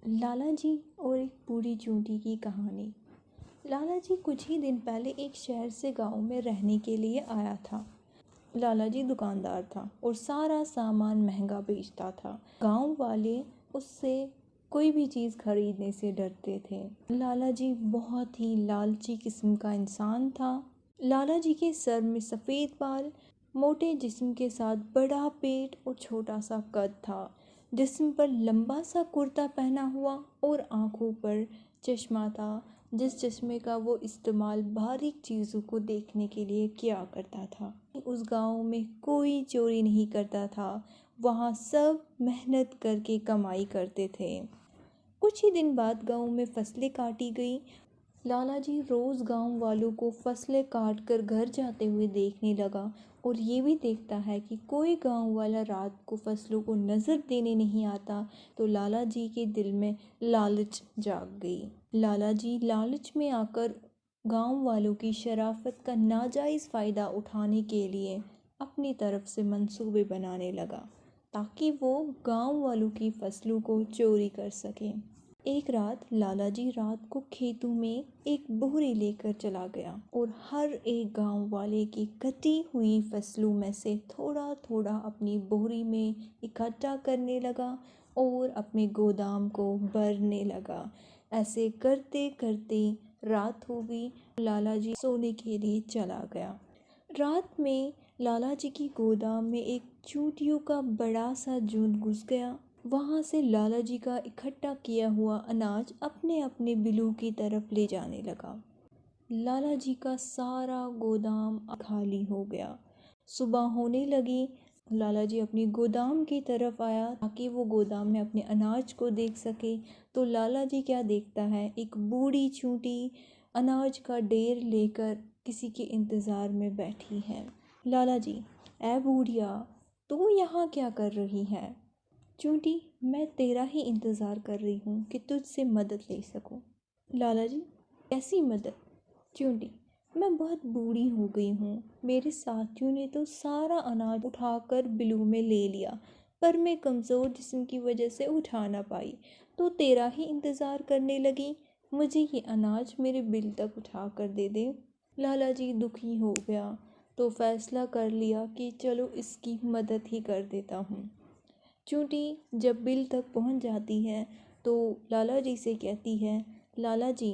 लाला जी और एक बूढ़ी चूंटी की कहानी। लाला जी कुछ ही दिन पहले एक शहर से गांव में रहने के लिए आया था। लाला जी दुकानदार था और सारा सामान महंगा बेचता था। गांव वाले उससे कोई भी चीज़ खरीदने से डरते थे। लाला जी बहुत ही लालची किस्म का इंसान था। लाला जी के सर में सफ़ेद बाल, मोटे जिस्म के साथ बड़ा पेट और छोटा सा कद था। जिस्म पर लंबा सा कुर्ता पहना हुआ और आंखों पर चश्मा था, जिस चश्मे का वो इस्तेमाल बारीक चीज़ों को देखने के लिए किया करता था। उस गांव में कोई चोरी नहीं करता था। वहाँ सब मेहनत करके कमाई करते थे। कुछ ही दिन बाद गांव में फसलें काटी गई। लाला जी रोज़ गांव वालों को फसलें काट कर घर जाते हुए देखने लगा और ये भी देखता है कि कोई गांव वाला रात को फसलों को नज़र देने नहीं आता। तो लाला जी के दिल में लालच जाग गई। लाला जी लालच में आकर गांव वालों की शराफत का नाजायज़ फ़ायदा उठाने के लिए अपनी तरफ से मंसूबे बनाने लगा, ताकि वो गांव वालों की फसलों को चोरी कर सकें। एक रात लाला जी रात को खेतों में एक बोरी लेकर चला गया और हर एक गांव वाले की कटी हुई फसलों में से थोड़ा थोड़ा अपनी बोरी में इकट्ठा करने लगा और अपने गोदाम को भरने लगा। ऐसे करते करते रात हो गई। लाला जी सोने के लिए चला गया। रात में लाला जी की गोदाम में एक चूंटियों का बड़ा सा झुंड घुस गया। वहाँ से लाला जी का इकट्ठा किया हुआ अनाज अपने अपने बिलू की तरफ ले जाने लगा। लाला जी का सारा गोदाम खाली हो गया। सुबह होने लगी। लाला जी अपनी गोदाम की तरफ आया ताकि वो गोदाम में अपने अनाज को देख सके। तो लाला जी क्या देखता है, एक बूढ़ी चूंटी अनाज का ढेर लेकर किसी के इंतज़ार में बैठी है। लाला जी, ऐ बूढ़िया, तू यहाँ क्या कर रही है? चूंटी, मैं तेरा ही इंतज़ार कर रही हूँ कि तुझसे मदद ले सकूँ। लाला जी, कैसी मदद? चूंटी, मैं बहुत बूढ़ी हो गई हूँ। मेरे साथियों ने तो सारा अनाज उठाकर बिलू में ले लिया, पर मैं कमज़ोर जिस्म की वजह से उठा ना पाई, तो तेरा ही इंतज़ार करने लगी। मुझे ये अनाज मेरे बिल तक उठा कर दे दे। लाला जी दुखी हो गया, तो फैसला कर लिया कि चलो इसकी मदद ही कर देता हूँ। चूंटी जब बिल तक पहुंच जाती है तो लाला जी से कहती है, लाला जी,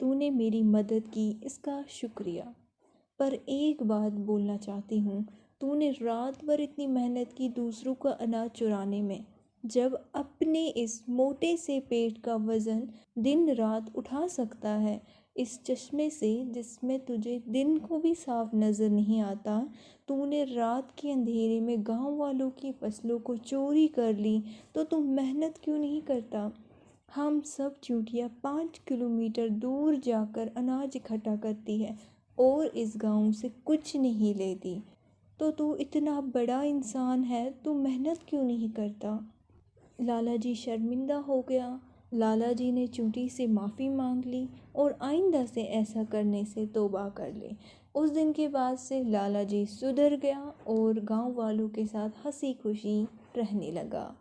तूने मेरी मदद की, इसका शुक्रिया, पर एक बात बोलना चाहती हूँ। तूने रात भर इतनी मेहनत की दूसरों का अनाज चुराने में, जब अपने इस मोटे से पेट का वज़न दिन रात उठा सकता है, इस चश्मे से जिसमें तुझे दिन को भी साफ नज़र नहीं आता, तूने रात के अंधेरे में गांव वालों की फसलों को चोरी कर ली, तो तुम मेहनत क्यों नहीं करता? हम सब चूंटियाँ 5 किलोमीटर दूर जाकर अनाज इकट्ठा करती है और इस गांव से कुछ नहीं लेती। तो तू इतना बड़ा इंसान है, तू मेहनत क्यों नहीं करता? लाला जी शर्मिंदा हो गया। लाला जी ने चूंटी से माफ़ी मांग ली और आइंदा से ऐसा करने से तौबा कर ले। उस दिन के बाद से लाला जी सुधर गया और गांव वालों के साथ हंसी खुशी रहने लगा।